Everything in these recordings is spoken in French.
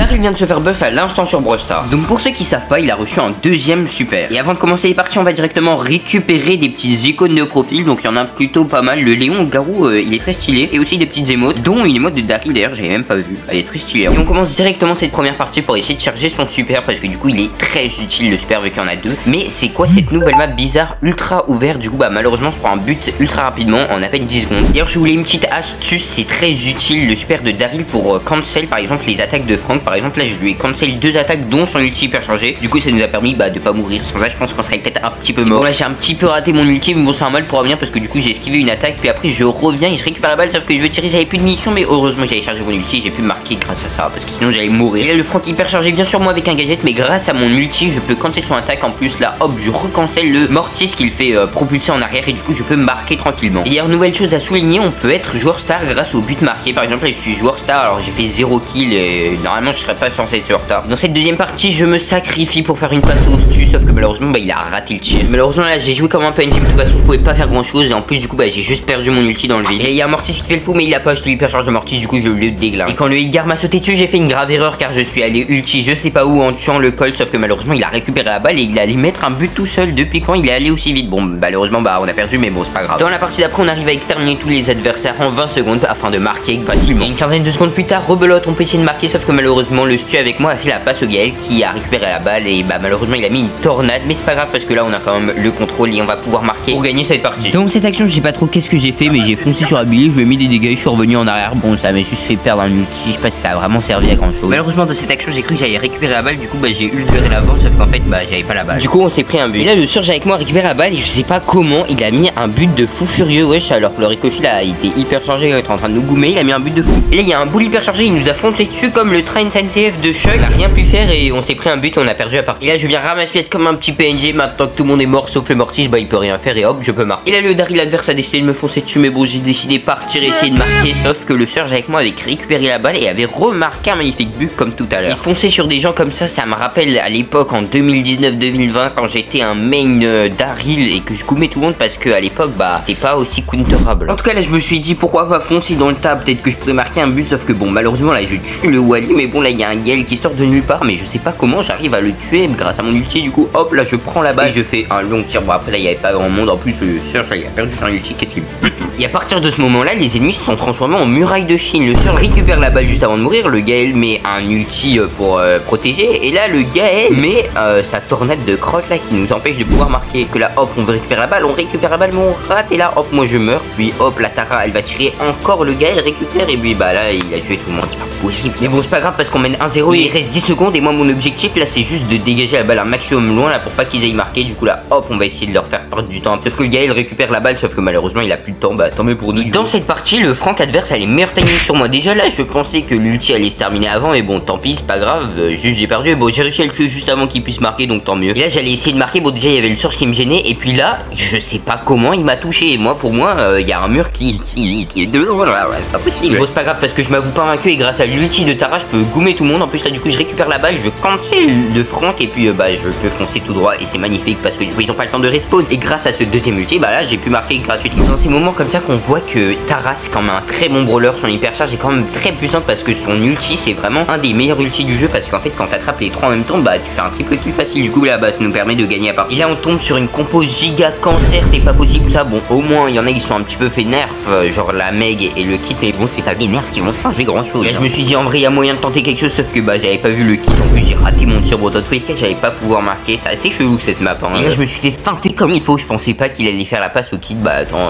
Daryl vient de se faire buff à l'instant sur Brawl Stars. Donc pour ceux qui savent pas, il a reçu un deuxième super. Et avant de commencer les parties, on va directement récupérer des petites icônes de profil. Donc il y en a plutôt pas mal. Le Léon Garou, il est très stylé. Et aussi des petites émotes, dont une émote de Daryl d'ailleurs, j'avais même pas vu. Elle est très stylée. Et on commence directement cette première partie pour essayer de charger son super, parce que du coup il est très utile le super vu qu'il y en a deux. Mais c'est quoi cette nouvelle map bizarre ultra ouverte? Du coup bah malheureusement on se prend un but ultra rapidement en à peine 10 secondes. D'ailleurs je voulais une petite astuce, c'est très utile le super de Daryl pour cancel par exemple les attaques de Frank. Par exemple là je lui ai cancel 2 attaques dont son ulti hyper chargé. Du coup ça nous a permis de pas mourir. Sans ça je pense qu'on serait peut-être un petit peu mort. Bon là j'ai un petit peu raté mon ulti, mais bon c'est un mal pour revenir parce que du coup j'ai esquivé une attaque. Puis après je reviens et je récupère la balle, sauf que je veux tirer, j'avais plus de munitions, mais heureusement j'avais chargé mon ulti et j'ai pu marquer grâce à ça, parce que sinon j'allais mourir. Et là le Frank hyper chargé vient sur moi avec un gadget, mais grâce à mon ulti je peux cancel son attaque. En plus là hop je recancel le mortier, ce qu'il fait propulser en arrière, et du coup je peux marquer tranquillement. Et d'ailleurs nouvelle chose à souligner, on peut être joueur star grâce au but marqué. Par exemple là je suis joueur star, alors j'ai fait 0 kill et normalement je serais pas censé être joueur star. Dans cette deuxième partie je me sacrifie pour faire une passe au stu, sauf que malheureusement il a raté le tir. Malheureusement là j'ai joué comme un PNJ, de toute façon je pouvais pas faire grand chose, et en plus du coup j'ai juste perdu mon ulti dans le vide. Et il y a un Mortis qui fait le fou, mais il a pas acheté l'hypercharge de Mortis, du coup je le déglingue. Et quand le Edgar m'a sauté dessus, j'ai fait une grave erreur car je suis allé ulti je sais pas où en tuant le Colt, sauf que malheureusement il a récupéré la balle et il allait mettre un but tout seul. Depuis quand il est allé aussi vite? Bon malheureusement on a perdu, mais bon c'est pas grave. Dans la partie d'après on arrive à exterminer tous les adversaires en 20 secondes afin de marquer facilement. Et une quinzaine de secondes plus tard, rebelote, on peut essayer de marquer, sauf que malheureusement le stu avec moi a fait la passe au Gaël qui a récupéré la balle, et malheureusement il a mis une tornade, mais c'est pas grave parce que là on a quand même le contrôle et on va pouvoir marquer pour gagner cette partie. Dans cette action je sais pas trop qu'est-ce que j'ai fait, mais j'ai foncé sur Abili, je lui ai mis des dégâts, je suis revenu en arrière. Bon ça m'a juste fait perdre un ulti, je sais pas si ça a vraiment servi à grand chose. Malheureusement dans cette action j'ai cru que j'allais récupérer la balle, du coup j'ai ultéré l'avant, sauf qu'en fait j'avais pas la balle. Du coup on s'est pris un but. Et là le Surge avec moi récupère la balle et je sais pas comment il a mis un but de fou furieux, wesh, alors que le ricochet là il était hyper chargé, il était en train de nous goumer, il a mis un but de fou. Et là il y a un boule hyper chargé, il nous a foncé dessus comme le train SNCF de Chuck, il a rien pu faire et on s'est pris un but, on a perdu la partie. Et là je viens ramasser comme un petit PNJ, maintenant que tout le monde est mort sauf le Mortis, il peut rien faire et hop je peux marquer. Et là le Daryl adverse a décidé de me foncer dessus, mais bon j'ai décidé de partir essayer de marquer, sauf que le Surge avec moi avait récupéré la balle et avait remarqué un magnifique but comme tout à l'heure. Et foncer sur des gens comme ça me rappelle à l'époque en 2019-2020 quand j'étais un main Daryl et que je goumais tout le monde, parce que à l'époque c'était pas aussi counterable. En tout cas là je me suis dit pourquoi pas foncer dans le tas, peut-être que je pourrais marquer un but, sauf que bon malheureusement là je tue le Wally, mais bon là il y a un Gaël qui sort de nulle part, mais je sais pas comment j'arrive à le tuer grâce à mon ulti. Du coup hop là je prends la balle et je fais un long tir. Bon après là il y avait pas grand monde, en plus le Surge là, il a perdu son ulti, qu'est-ce qu'il me... Et à partir de ce moment là les ennemis se sont transformés en muraille de Chine. Le Surge récupère la balle juste avant de mourir, le Gaël met un ulti pour protéger, et là le Gaël met sa tornade de crotte là qui nous empêche de pouvoir marquer. Que là hop on veut récupérer la balle, on récupère la balle mais on rate, et là hop moi je meurs, puis hop la Tara elle va tirer encore, le Gaël récupère, et puis là il a tué tout le monde, c'est pas possible. Mais bon c'est pas grave parce qu'on mène 1-0 et il reste 10 secondes, et moi mon objectif là c'est juste de dégager la balle un maximum loin là pour pas qu'ils aillent marquer. Du coup là hop on va essayer de leur faire perdre du temps, sauf que le Gaël récupère la balle, sauf que malheureusement il a plus de temps, tant mieux pour nous. Dans cette partie le Frank adverse a les meilleurs timings sur moi. Déjà là je pensais que l'ulti allait se terminer avant, mais bon tant pis c'est pas grave, juste j'ai perdu. Bon j'ai réussi à le tuer juste avant qu'il puisse marquer, donc tant mieux. Et là j'allais essayer de marquer, bon déjà il y avait le Surge qui me gênait, et puis là je sais pas comment il m'a touché, et moi pour moi il y a un mur qui est c'est pas possible. Bon c'est pas grave parce que je m'avoue pas vaincu, et grâce à l'ulti de Tara je peux goumer tout le monde. En plus là du coup je récupère la balle, je cancel de Frank, et puis je peux foncer tout droit, et c'est magnifique parce que du coup ils ont pas le temps de respawn, et grâce à ce deuxième ulti là j'ai pu marquer gratuitement. Dans ces moments comme ça qu'on voit que Tara c'est quand même un très bon brawler, son hypercharge est quand même très puissante parce que son ulti c'est vraiment un des meilleurs ultis du jeu, parce qu'en fait quand t'attrapes les trois en même temps tu fais un triple kill facile. Du coup là ça nous permet de gagner la partie. Et là on tombe sur une compo giga cancer, c'est pas possible ça. Bon au moins il y en a qui sont un petit peu fait nerf, genre la Meg et le kit, mais bon c'est pas des nerfs qui vont changer grand chose. Là je me suis dit en vrai il y a moyen de tenter quelque chose, sauf que j'avais pas vu le kit, en plus j'ai raté mon tir. Bon dans tous les cas j'allais pas pouvoir marquer, c'est assez chelou cette map hein. Et là je me suis fait feinter comme il faut, je pensais pas qu'il allait faire la passe au kit,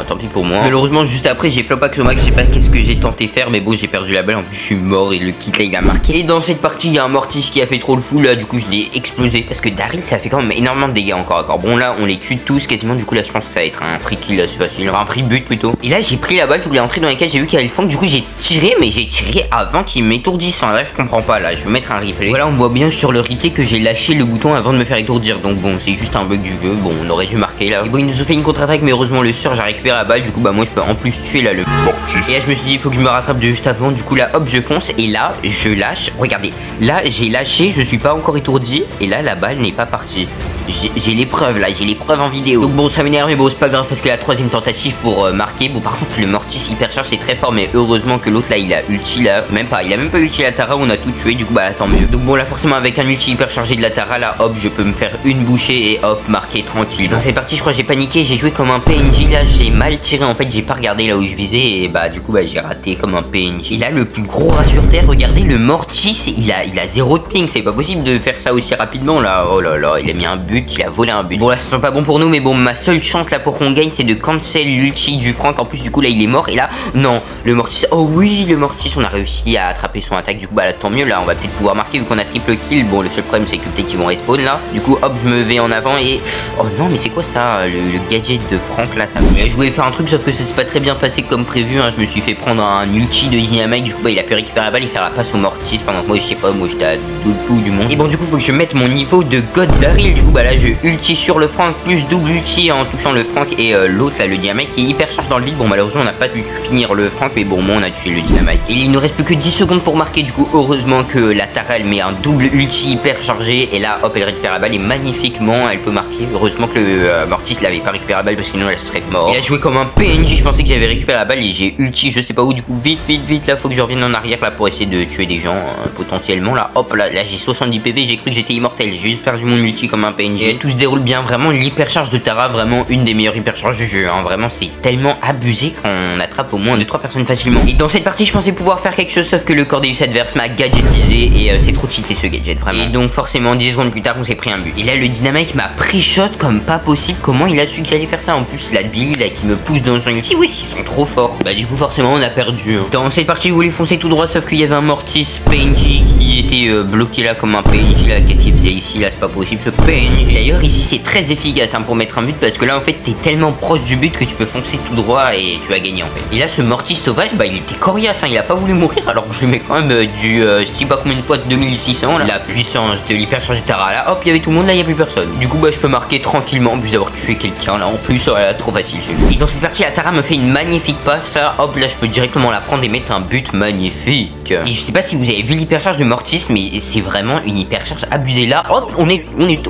tant pis pour moi. Malheureusement juste après j'ai flop axe au max, je sais pas qu'est-ce que j'ai tenté faire, mais bon j'ai perdu la balle, en plus je suis mort et le kit là il a marqué. Et dans cette partie il y a un Mortis qui a fait trop le fou là, du coup je l'ai explosé parce que Daryl ça fait quand même énormément de dégâts encore. Bon là on les tue tous quasiment, du coup là je pense que ça va être un free kill là, c'est facile, un free but plutôt. Et là j'ai pris la balle, je voulais entrer dans les cages, j'ai vu qu'il y avait le flanc, du coup j'ai tiré, mais j'ai tiré avant qu'il m'étourdisse. Enfin là je comprends pas, là je vais mettre un replay. Voilà on voit bien sur le replay que j'ai lâché le bouton avant de me faire étourdir, donc bon c'est juste un bug du jeu, bon on aurait dû marquer là. Et bon ils nous ont fait une contre-attaque, mais heureusement le Surge a récupéré la balle, du coup moi je peux en plus tuer là le Mortis. Et là je me suis dit il faut que je me rattrape de juste avant, du coup là hop je fonce, et là je lâche, regardez, là j'ai lâché, je suis pas encore étourdi, et là la balle n'est pas partie. j'ai les preuves là, j'ai les preuves en vidéo. Donc bon, ça m'énerve, mais bon, c'est pas grave parce que la troisième tentative pour marquer. Bon, par contre, le Mortis hyper charge c'est très fort, mais heureusement que l'autre là il a ulti là, même pas, il a même pas ulti la Tara, on a tout tué, du coup bah là, tant mieux. Donc bon, là forcément avec un ulti hyper chargé de la Tara là, hop, je peux me faire une bouchée et hop, marquer tranquille. Dans cette partie, je crois que j'ai paniqué, j'ai joué comme un PNJ là, j'ai mal tiré en fait, j'ai pas regardé là où je visais et bah du coup bah j'ai raté comme un PNJ. Et là le plus gros rat sur terre, regardez le Mortis, il a 0 de ping, c'est pas possible de faire ça aussi rapidement là. Oh là là, il a mis un but, il a volé un but. Bon là ça sent pas bon pour nous, mais bon, ma seule chance là pour qu'on gagne c'est de cancel l'ulti du Franck. En plus du coup là il est mort et là non, le Mortis, oh oui le Mortis, on a réussi à attraper son attaque, du coup bah là tant mieux, là on va peut-être pouvoir marquer vu qu'on a triple kill. Bon le seul problème c'est que peut-être qu'ils vont respawn là, du coup hop je me vais en avant et oh non mais c'est quoi ça, le gadget de Franck là, ça je voulais faire un truc sauf que ça s'est pas très bien passé comme prévu hein. Je me suis fait prendre un ulti de Dynamite, du coup bah il a pu récupérer la balle et faire la passe au Mortis pendant que moi je sais pas, moi j'étais à deux coups du monde. Et bon du coup faut que je mette mon niveau de God Daryl, du coup bah là je ulti sur le Franck plus double ulti en touchant le Franck et l'autre là le Dynamite qui est hyper charge dans le vide. Bon malheureusement on n'a pas pu finir le Franck, mais bon moi on a tué le Dynamite et il nous reste plus que 10 secondes pour marquer, du coup heureusement que la Tara elle met un double ulti hyper chargé et là hop elle récupère la balle et magnifiquement elle peut marquer. Heureusement que le Mortis l'avait pas récupéré la balle parce que sinon elle serait morte. Il a joué comme un PNJ, je pensais que j'avais récupéré la balle et j'ai ulti je sais pas où, du coup vite là faut que je revienne en arrière là pour essayer de tuer des gens potentiellement là. Hop là j'ai 70 PV, j'ai cru que j'étais immortel, j'ai juste perdu mon ulti comme un PNJ. Et tout se déroule bien, vraiment l'hypercharge de Tara, vraiment une des meilleures hypercharges du jeu hein. Vraiment c'est tellement abusé qu'on attrape au moins 2-3 personnes facilement. Et dans cette partie je pensais pouvoir faire quelque chose sauf que le Cordeus adverse m'a gadgetisé et c'est trop cheaté ce gadget vraiment. Et donc forcément 10 secondes plus tard on s'est pris un but. Et là le Dynamite m'a pré-shot comme pas possible, comment il a su que j'allais faire ça? En plus la Billy là qui me pousse dans son ulti, oui ils sont trop forts. Bah du coup forcément on a perdu hein. Dans cette partie je voulais foncer tout droit sauf qu'il y avait un Mortis PNJ qui était bloqué là comme un PNJ là. Qu'est-ce qu'il faisait ici là? C'est pas possible ce PNJ. D'ailleurs ici c'est très efficace hein, pour mettre un but parce que là en fait t'es tellement proche du but que tu peux foncer tout droit et tu vas gagner en fait. Et là ce Mortis sauvage bah il était coriace hein, il a pas voulu mourir alors que je lui mets quand même je sais pas combien de fois de 2600 là. La puissance de l'hypercharge de Tara là, hop il y avait tout le monde là, il y a plus personne. Du coup bah je peux marquer tranquillement en plus d'avoir tué quelqu'un là en plus, trop facile ce jeu. Et dans cette partie la Tara me fait une magnifique passe ça, hop là je peux directement la prendre et mettre un but magnifique. Et je sais pas si vous avez vu l'hypercharge de Mortis mais c'est vraiment une hypercharge abusée là. Hop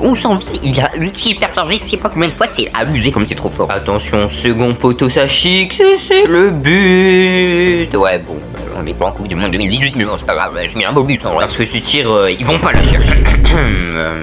on s'en vit, il a ulti hyperchargé je sais pas combien de fois, c'est abusé comme c'est trop fort. Attention second poteau ça chic, c'est le but. Ouais bon on est pas en coupe du monde 2018 mais bon c'est pas grave, je mets un beau but hein, parce que ce tir ils vont pas le chercher.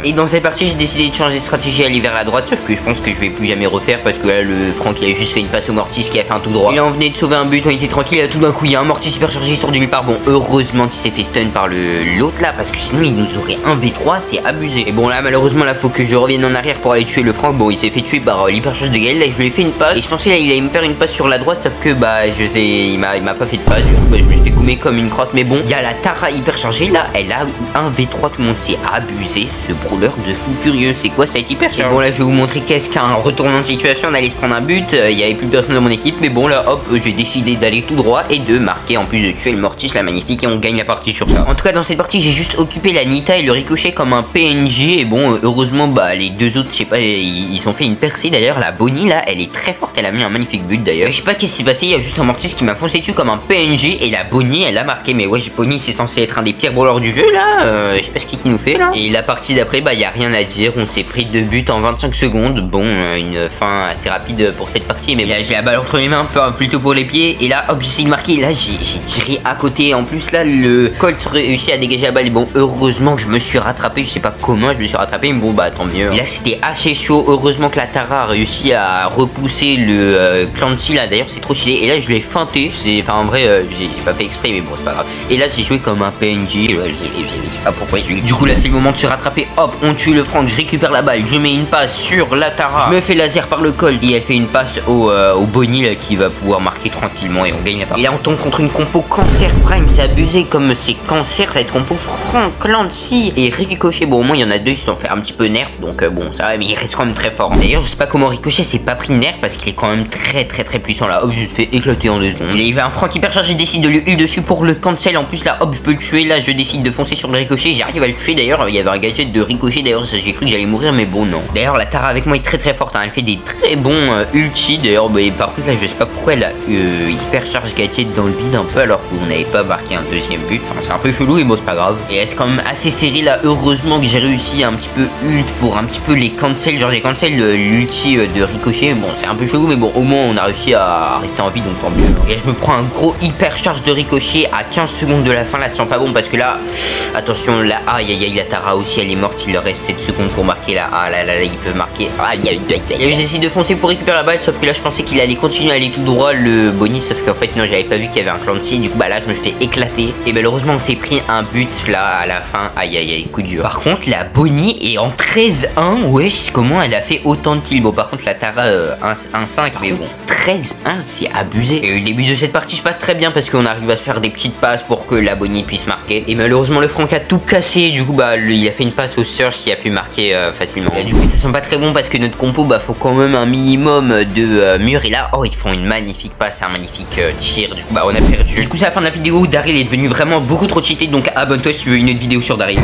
Et dans cette partie j'ai décidé de changer de stratégie, aller vers la droite sauf que je pense que je vais plus jamais refaire parce que là le Franck il a juste fait une passe au Mortis qui a fait un tout droit. Et là on venait de sauver un but, on était tranquille, et tout d'un coup il y a un Mortis super chargé qui sort du nulle part. Bon heureusement qu'il s'est fait stun par l'autre là parce que sinon il nous aurait 1v3, c'est abusé. Et bon là malheureusement là faut que je revienne en arrière pour aller tuer le Franck. Bon il s'est fait tuer par l'hypercharge de Gaël, là je lui ai fait une passe et je pensais là il allait me faire une passe sur la droite sauf que bah je sais il m'a pas fait de passe, du coup bah, je me suis fait goumer comme une crotte. Mais bon il y a la Tara hyper chargée là, elle a 1v3 tout le monde, c'est abusé ce brawler de fou furieux. C'est quoi cette hyper charge? Bon là je vais vous montrer qu'est-ce qu'un retournement de situation, on allait se prendre un but, il y avait plus personne dans mon équipe mais bon là hop j'ai décidé d'aller tout droit et de marquer en plus de tuer le Mortis là magnifique et on gagne la partie sur ça. En tout cas dans cette partie j'ai juste occupé la Nita et le ricochet comme un PNJ et bon heureusement bah les deux autres je sais pas ils ont fait une percée. D'ailleurs la Bonnie là elle est très forte, elle a mis un magnifique but d'ailleurs. Je sais pas qu'est-ce qui s'est passé, il y a juste un Mortis qui m'a foncé dessus comme un PNJ et la Bonnie elle a marqué. Mais ouais Bonnie c'est censé être un des pires brawlers du jeu là, je sais pas ce qu'il nous fait là. Et la partie d'après bah y a rien à dire, on s'est pris 2 buts en 25 secondes. Bon une fin assez rapide pour cette partie mais là j'ai la balle entre les mains plutôt pour les pieds et là hop j'essaie de marquer, là j'ai tiré à côté. En plus là le Colt réussit à dégager la balle et bon heureusement que je me suis rattrapé, je sais pas comment je me suis rattrapé mais bon bah tant mieux. Et là c'était assez chaud, heureusement que la Tara a réussi à repousser le Clancy là, d'ailleurs c'est trop stylé. Et là je l'ai feinté, enfin en vrai j'ai pas fait exprès mais bon c'est pas grave. Et là j'ai joué comme un PNJ, je sais pas pourquoi j'ai... Du coup là c'est le moment de se rattraper, hop on tue le Franck, je récupère la balle, je mets une passe sur la Tara, je me fais laser par le Colt et elle fait une passe au Bonnie là qui va pouvoir marquer tranquillement et on gagne la partie. Et là on tombe contre une compo Cancer Prime, c'est abusé comme c'est Cancer, ça va être compo Franck, Clancy et Ricochet. Bon au moins il y en a deux qui se sont fait un petit peu nerf donc bon ça va mais il reste quand même très fort. D'ailleurs je sais pas comment Ricochet s'est pas pris nerf parce qu'il est quand même très puissant là, hop je te fais éclater en 2 secondes. Et il va un Franck hyper chargé, décide de lui heal dessus pour le cancel. En plus là hop je peux le tuer, là je décide de foncer sur le Ricochet, j'arrive à le tuer. D'ailleurs il y avait avait un gadget de ricochet. D'ailleurs, j'ai cru que j'allais mourir, mais bon, non. D'ailleurs, la Tara avec moi est très forte, hein. Elle fait des très bons ulti. D'ailleurs, bah, par contre, là, je sais pas pourquoi elle a hyper charge gadget dans le vide un peu, alors qu'on n'avait pas marqué un deuxième but. Enfin, c'est un peu chelou, et bon, c'est pas grave. Et elle est quand même assez serrée là. Heureusement que j'ai réussi un petit peu ult pour un petit peu les cancel. Genre, j'ai cancel l'ulti de ricochet. Bon, c'est un peu chelou, mais bon, au moins, on a réussi à rester en vie, donc tant mieux. Et je me prends un gros hyper charge de ricochet à 15 secondes de la fin. Là, ça sent pas bon parce que là, attention, là, aïe aïe aïe, la Tara aussi, elle est morte. Il leur reste 7 secondes pour marquer là. Ah là là, il peut marquer. Aïe aïe aïe aïe. J'essaie de foncer pour récupérer la balle, sauf que là, je pensais qu'il allait continuer à aller tout droit, le Bonnie, sauf qu'en fait, non, j'avais pas vu qu'il y avait un Clancy. Du coup, bah là, je me fais éclater. Et malheureusement, on s'est pris un but là à la fin. Aïe aïe aïe, coup dur. Par contre, la Bonnie est en 13-1. Wesh, comment elle a fait autant de kills? Bon, par contre, la Tara 1-5, mais bon, 13-1, c'est abusé. Et le début de cette partie se passe très bien parce qu'on arrive à se faire des petites passes pour que la Bonnie puisse marquer. Et malheureusement, le Franck a tout cassé. Du coup, bah, il a fait une passe au Surge qui a pu marquer facilement. Et du coup, ça sent pas très bon parce que notre compo, bah, faut quand même un minimum de murs. Et là, oh, ils font une magnifique passe, un magnifique tir. Du coup, bah, on a perdu. Du coup, c'est la fin de la vidéo. Daryl est devenu vraiment beaucoup trop cheaté. Donc, abonne-toi si tu veux une autre vidéo sur Daryl.